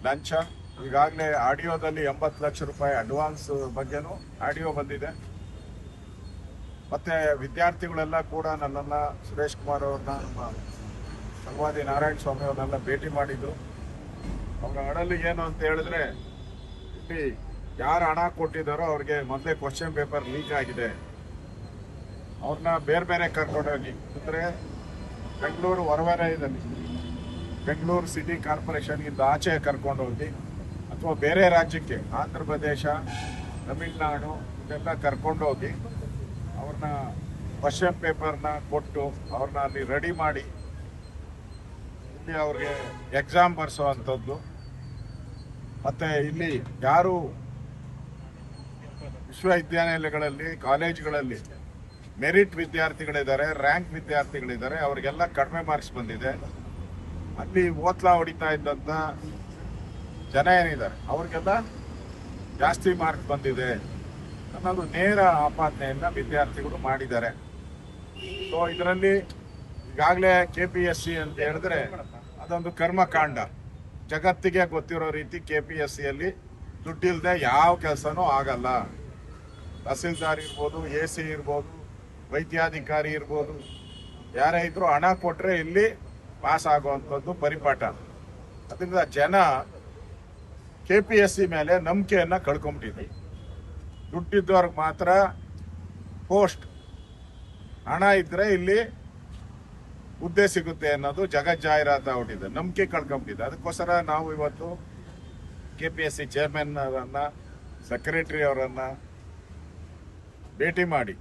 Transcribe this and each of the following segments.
ಲಂಚ. ಈಗಾಗಲೇ ಆಡಿಯೋದಲ್ಲಿ 80 ಲಕ್ಷ ರೂಪಾಯಿ ಅಡ್ವಾನ್ಸ್ ಬಗ್ಗೆನೂ ಆಡಿಯೋ ಬಂದಿದೆ. ಮತ್ತೆ ವಿದ್ಯಾರ್ಥಿಗಳೆಲ್ಲ ಕೂಡ ನನ್ನನ್ನು, ಸುರೇಶ್ ಕುಮಾರ್ ಅವ್ರನ್ನ, ನಮ್ಮ ಸಂವಾದಿ ನಾರಾಯಣ ಸ್ವಾಮಿ ಅವ್ರನ್ನೆಲ್ಲ ಭೇಟಿ ಮಾಡಿದ್ರು. ಅವರ ಅಡಲು ಏನು ಅಂತ ಹೇಳಿದ್ರೆ, ಇಲ್ಲಿ ಯಾರು ಹಣ ಕೊಟ್ಟಿದ್ದಾರೋ ಅವ್ರಿಗೆ ಮೊದಲೇ ಕ್ವಶನ್ ಪೇಪರ್ ಲೀಕ್ ಆಗಿದೆ, ಅವ್ರನ್ನ ಬೇರೆ ಬೇರೆ ಕರ್ಕೊಂಡೋಗಿ, ಅಂದರೆ ಬೆಂಗಳೂರು ಹೊರವಲಯದಲ್ಲಿ ಬೆಂಗಳೂರು ಸಿಟಿ ಕಾರ್ಪೊರೇಷನ್ಗಿಂತ ಆಚೆ ಕರ್ಕೊಂಡೋಗಿ, ಅಥವಾ ಬೇರೆ ರಾಜ್ಯಕ್ಕೆ ಆಂಧ್ರ ಪ್ರದೇಶ, ತಮಿಳುನಾಡು ಇದೆಲ್ಲ ಕರ್ಕೊಂಡೋಗಿ ಅವ್ರನ್ನ ಕ್ವಶನ್ ಪೇಪರ್ನ ಕೊಟ್ಟು ಅವ್ರನ್ನ ಅಲ್ಲಿ ರೆಡಿ ಮಾಡಿ ಇಲ್ಲಿ ಅವ್ರಿಗೆ ಎಕ್ಸಾಮ್ ಬರ್ಸೋ ಅಂಥದ್ದು. ಮತ್ತು ಇಲ್ಲಿ ಯಾರು ವಿಶ್ವವಿದ್ಯಾನಿಲಯಗಳಲ್ಲಿ, ಕಾಲೇಜುಗಳಲ್ಲಿ ಮೆರಿಟ್ ವಿದ್ಯಾರ್ಥಿಗಳಿದ್ದಾರೆ, ರ್ಯಾಂಕ್ ವಿದ್ಯಾರ್ಥಿಗಳಿದ್ದಾರೆ, ಅವರಿಗೆಲ್ಲ ಕಡಿಮೆ ಮಾರ್ಕ್ಸ್ ಬಂದಿದೆ. ಅಲ್ಲಿ ಓತ್ಲಾ ಹೊಡಿತಾ ಇದ್ದಂಥ ಜನ ಏನಿದ್ದಾರೆ ಅವ್ರಿಗೆಲ್ಲ ಜಾಸ್ತಿ ಮಾರ್ಕ್ಸ್ ಬಂದಿದೆ ಅನ್ನೋದು ನೇರ ಆಪಾದನೆಯನ್ನು ವಿದ್ಯಾರ್ಥಿಗಳು ಮಾಡಿದ್ದಾರೆ. ಸೊ ಇದರಲ್ಲಿ ಈಗಾಗಲೇ KPSC ಅಂತ ಹೇಳಿದ್ರೆ ಅದೊಂದು ಕರ್ಮಕಾಂಡ. ಜಗತ್ತಿಗೆ ಗೊತ್ತಿರೋ ರೀತಿ KPSCಯಲ್ಲಿ ದುಡ್ಡಿಲ್ಲದೆ ಯಾವ ಕೆಲಸನೂ ಆಗಲ್ಲ. ತಹಸೀಲ್ದಾರ್ ಇರ್ಬೋದು, AC ಇರ್ಬೋದು, ವೈದ್ಯಾಧಿಕಾರಿ ಇರ್ಬೋದು, ಯಾರೇ ಇದ್ರು ಹಣ ಕೊಟ್ಟರೆ ಇಲ್ಲಿ ಪಾಸ್ ಆಗುವಂಥದ್ದು ಪರಿಪಾಠ. ಅದರಿಂದ ಜನ KPSC ಮೇಲೆ ನಂಬಿಕೆಯನ್ನು ಕಳ್ಕೊಂಬಿಟ್ಟಿದೆ. ದುಡ್ಡಿದ್ದವ್ರಿಗೆ ಮಾತ್ರ ಪೋಸ್ಟ್, ಹಣ ಇದ್ರೆ ಇಲ್ಲಿ ಹುದ್ದೆ ಸಿಗುತ್ತೆ ಅನ್ನೋದು ಜಗಜ್ಜಾಹೀರಾತು ಆಗ್ಬಿಟ್ಟಿದೆ, ನಂಬಿಕೆ ಕಳ್ಕೊಂಬಿಟ್ಟಿದೆ. ಅದಕ್ಕೋಸ್ಕರ ನಾವು ಇವತ್ತು KPSC ಚೇರ್ಮನ್ ಅವರನ್ನ, ಸೆಕ್ರೆಟರಿ ಅವರನ್ನ ಭೇಟಿ ಮಾಡಿ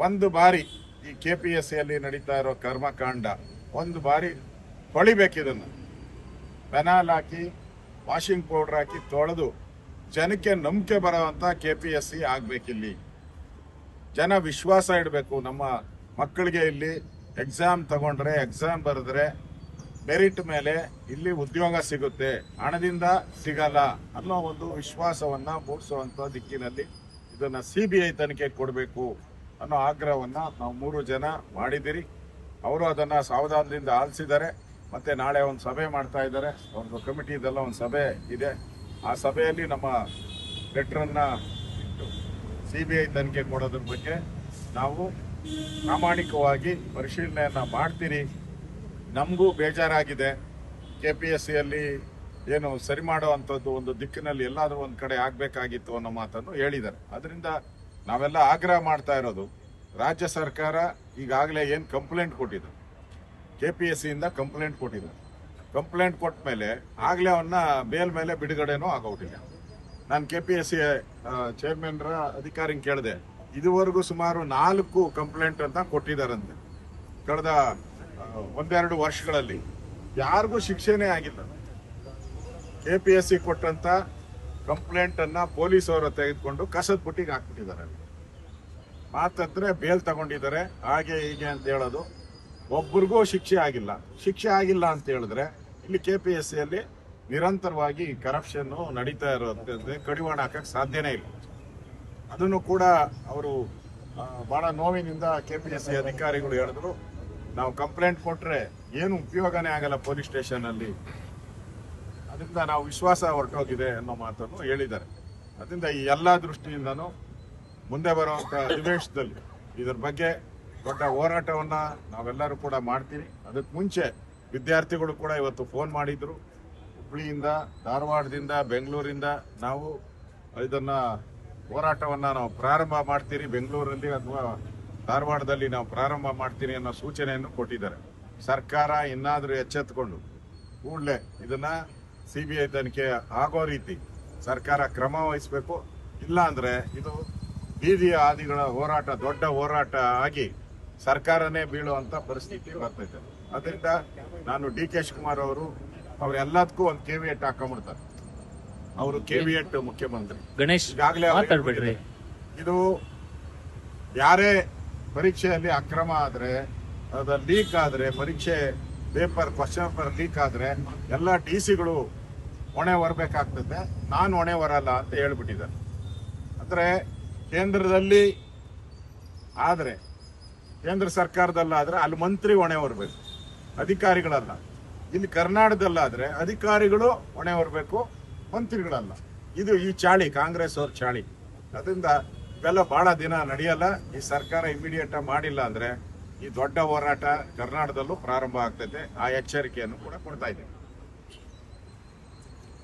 ಒಂದು ಬಾರಿ ಈ KPSCಯಲ್ಲಿ ನಡೀತಾ ಇರೋ ಕರ್ಮಕಾಂಡ ಒಂದು ಬಾರಿ ತೊಳಿಬೇಕಿದನ್ನು, ಪೆನಾಲ್ ಹಾಕಿ, ವಾಷಿಂಗ್ ಪೌಡರ್ ಹಾಕಿ ತೊಳೆದು ಜನಕ್ಕೆ ನಂಬಿಕೆ ಬರೋವಂಥ KPSC ಆಗಬೇಕಿಲ್ಲಿ. ಜನ ವಿಶ್ವಾಸ ಇಡಬೇಕು, ನಮ್ಮ ಮಕ್ಕಳಿಗೆ ಇಲ್ಲಿ ಎಕ್ಸಾಮ್ ತಗೊಂಡ್ರೆ, ಎಕ್ಸಾಮ್ ಬರೆದ್ರೆ ಮೆರಿಟ್ ಮೇಲೆ ಇಲ್ಲಿ ಉದ್ಯೋಗ ಸಿಗುತ್ತೆ, ಹಣದಿಂದ ಸಿಗಲ್ಲ ಅನ್ನೋ ಒಂದು ವಿಶ್ವಾಸವನ್ನು ಮೂಡಿಸುವಂಥ ದಿಕ್ಕಿನಲ್ಲಿ ಇದನ್ನು CBI ತನಿಖೆ ಕೊಡಬೇಕು ಅನ್ನೋ ಆಗ್ರಹವನ್ನು ನಾವು 3 ಜನ ಮಾಡಿದ್ದೀರಿ. ಅವರು ಅದನ್ನು ಸಾವಧಾನದಿಂದ ಆಲಿಸಿದ್ದಾರೆ. ಮತ್ತೆ ನಾಳೆ ಒಂದು ಸಭೆ ಮಾಡ್ತಾ ಇದ್ದಾರೆ, ಒಂದು ಕಮಿಟಿದೆಲ್ಲ ಒಂದು ಸಭೆ ಇದೆ. ಆ ಸಭೆಯಲ್ಲಿ ನಮ್ಮ ಲೆಟ್ರನ್ನು CBI ತನಿಖೆ ಕೊಡೋದ್ರ ಬಗ್ಗೆ ನಾವು ಪ್ರಾಮಾಣಿಕವಾಗಿ ಪರಿಶೀಲನೆಯನ್ನು ಮಾಡ್ತೀರಿ. ನಮಗೂ ಬೇಜಾರಾಗಿದೆ, KPSCಯಲ್ಲಿ ಏನು ಸರಿ ಮಾಡೋ ಅಂಥದ್ದು ಒಂದು ದಿಕ್ಕಿನಲ್ಲಿ ಎಲ್ಲಾದರೂ ಒಂದು ಕಡೆ ಆಗಬೇಕಾಗಿತ್ತು ಅನ್ನೋ ಮಾತನ್ನು ಹೇಳಿದ್ದಾರೆ. ಅದರಿಂದ ನಾವೆಲ್ಲ ಆಗ್ರಹ ಮಾಡ್ತಾ ಇರೋದು, ರಾಜ್ಯ ಸರ್ಕಾರ ಈಗಾಗಲೇ ಏನು ಕಂಪ್ಲೇಂಟ್ ಕೊಟ್ಟಿದೆ, KPSCಯಿಂದ ಕಂಪ್ಲೇಂಟ್ ಕೊಟ್ಟಿದೆ. ಕಂಪ್ಲೇಂಟ್ ಕೊಟ್ಟ ಮೇಲೆ ಆಗಲೇ ಅವನ್ನ ಬೇಲ್ ಮೇಲೆ ಬಿಡುಗಡೆನೂ ಆಗೋಗಿಲ್ಲ. ನಾನು KPSC ಚೇರ್ಮನ್ರ ಅಧಿಕಾರಿ ಕೇಳಿದೆ, ಇದುವರೆಗೂ ಸುಮಾರು 4 ಕಂಪ್ಲೇಂಟ್ ಅಂತ ಕೊಟ್ಟಿದ್ದಾರಂತೆ ಕಳೆದ 1-2 ವರ್ಷಗಳಲ್ಲಿ. ಯಾರಿಗೂ ಶಿಕ್ಷೆನೇ ಆಗಿಲ್ಲ. KPSC ಕೊಟ್ಟಂತ ಕಂಪ್ಲೇಂಟ್ ಅನ್ನ ಪೊಲೀಸವರು ತೆಗೆದುಕೊಂಡು ಕಸದ ಬುಟ್ಟಿಗೆ ಹಾಕ್ಬಿಟ್ಟಿದ್ದಾರೆ. ಮಾತಂದ್ರೆ ಬೇಲ್ ತಗೊಂಡಿದ್ದಾರೆ, ಹಾಗೆ ಹೀಗೆ ಅಂತ ಹೇಳೋದು. ಒಬ್ಬರಿಗೂ ಶಿಕ್ಷೆ ಆಗಿಲ್ಲ. ಶಿಕ್ಷೆ ಆಗಿಲ್ಲ ಅಂತ ಹೇಳಿದ್ರೆ ಇಲ್ಲಿ KPSCಯಲ್ಲಿ ನಿರಂತರವಾಗಿ ಕರಪ್ಷನ್ ನಡೀತಾ ಇರೋದ್ರಿಂದ ಕಡಿವಾಣ ಹಾಕಕ್ಕೆ ಸಾಧ್ಯನೇ ಇಲ್ಲ. ಅದನ್ನು ಕೂಡ ಅವರು ಬಹಳ ನೋವಿನಿಂದ KPSC ಅಧಿಕಾರಿಗಳು ಹೇಳಿದ್ರು, ನಾವು ಕಂಪ್ಲೇಂಟ್ ಕೊಟ್ರೆ ಏನು ಉಪಯೋಗನೇ ಆಗಲ್ಲ ಪೊಲೀಸ್ ಸ್ಟೇಷನಲ್ಲಿ, ಅದರಿಂದ ನಾವು ವಿಶ್ವಾಸ ಹೊರಟೋಗಿದೆ ಅನ್ನೋ ಮಾತನ್ನು ಹೇಳಿದ್ದಾರೆ. ಅದರಿಂದ ಈ ಎಲ್ಲ ದೃಷ್ಟಿಯಿಂದನೂ ಮುಂದೆ ಬರುವಂಥ ಅಧಿವೇಶನದಲ್ಲಿ ಇದ್ರ ಬಗ್ಗೆ ದೊಡ್ಡ ಹೋರಾಟವನ್ನು ನಾವೆಲ್ಲರೂ ಕೂಡ ಮಾಡ್ತೀವಿ. ಅದಕ್ಕೆ ಮುಂಚೆ ವಿದ್ಯಾರ್ಥಿಗಳು ಕೂಡ ಇವತ್ತು ಫೋನ್ ಮಾಡಿದ್ರು, ಹುಬ್ಬಳ್ಳಿಯಿಂದ, ಧಾರವಾಡದಿಂದ, ಬೆಂಗಳೂರಿಂದ ನಾವು ಇದನ್ನು ಹೋರಾಟವನ್ನು ನಾವು ಪ್ರಾರಂಭ ಮಾಡ್ತೀರಿ, ಬೆಂಗಳೂರಲ್ಲಿ ಅಥವಾ ಧಾರವಾಡದಲ್ಲಿ ನಾವು ಪ್ರಾರಂಭ ಮಾಡ್ತೀನಿ ಅನ್ನೋ ಸೂಚನೆಯನ್ನು ಕೊಟ್ಟಿದ್ದಾರೆ. ಸರ್ಕಾರ ಇನ್ನಾದರೂ ಎಚ್ಚೆತ್ತುಕೊಂಡು ಕೂಡಲೇ ಇದನ್ನು CBI ತನಿಖೆ ಆಗೋ ರೀತಿ ಸರ್ಕಾರ ಕ್ರಮ ವಹಿಸಬೇಕು. ಇಲ್ಲ ಅಂದರೆ ಇದು ಬೀದಿಯ ಆದಿಗಳ ಹೋರಾಟ, ದೊಡ್ಡ ಹೋರಾಟ ಆಗಿ ಸರ್ಕಾರನೇ ಬೀಳುವಂಥ ಪರಿಸ್ಥಿತಿ ಬರ್ತೈತೆ. ಅದರಿಂದ ನಾನು DK ಶಿವಕುಮಾರ್ ಅವರೆಲ್ಲದಕ್ಕೂ ಒಂದು ಕೇವಿಯಟ್ ಹಾಕೊಂಡ್ಬಿಡ್ತಾರೆ. ಅವರು ಕೇವಿಯಟ್ ಮುಖ್ಯಮಂತ್ರಿ ಗಣೇಶ್ ಈಗಾಗಲೇ ಇದು ಯಾರೇ ಪರೀಕ್ಷೆಯಲ್ಲಿ ಅಕ್ರಮ ಆದರೆ, ಅದ ಲೀಕ್ ಆದರೆ, ಪರೀಕ್ಷೆ ಪೇಪರ್ ಕ್ವಶನ್ ಪೇಪರ್ ಲೀಕ್ ಆದರೆ ಎಲ್ಲ DC ಹೊಣೆ ಹೊರಬೇಕಾಗ್ತದೆ. ನಾನು ಹೊಣೆ ಹೊರಲ್ಲ ಅಂತ ಹೇಳ್ಬಿಟ್ಟಿದ್ದಾರೆ. ಅಂದರೆ ಕೇಂದ್ರದಲ್ಲಿ ಆದರೆ, ಕೇಂದ್ರ ಸರ್ಕಾರದಲ್ಲಾದರೆ ಅಲ್ಲಿ ಮಂತ್ರಿ ಹೊಣೆ ಹೊರಬೇಕು, ಅಧಿಕಾರಿಗಳಲ್ಲ. ಇಲ್ಲಿ ಕರ್ನಾಟಕದಲ್ಲಾದ್ರೆ ಅಧಿಕಾರಿಗಳು ಹೊಣೆ ಹೊರಬೇಕು, ಮಂತ್ರಿಗಳಲ್ಲ. ಇದು ಈ ಚಾಳಿ, ಕಾಂಗ್ರೆಸ್ ಅವ್ರ ಚಾಳಿ. ಅದರಿಂದ ಇವೆಲ್ಲ ಬಹಳ ದಿನ ನಡೆಯಲ್ಲ. ಈ ಸರ್ಕಾರ ಇಮಿಡಿಯೇಟ್ ಮಾಡಿಲ್ಲ ಅಂದ್ರೆ ಈ ದೊಡ್ಡ ಹೋರಾಟ ಕರ್ನಾಟಕದಲ್ಲೂ ಪ್ರಾರಂಭ ಆಗ್ತೈತೆ. ಆ ಎಚ್ಚರಿಕೆಯನ್ನು ಕೂಡ ಕೊಡ್ತಾ ಇದೆ.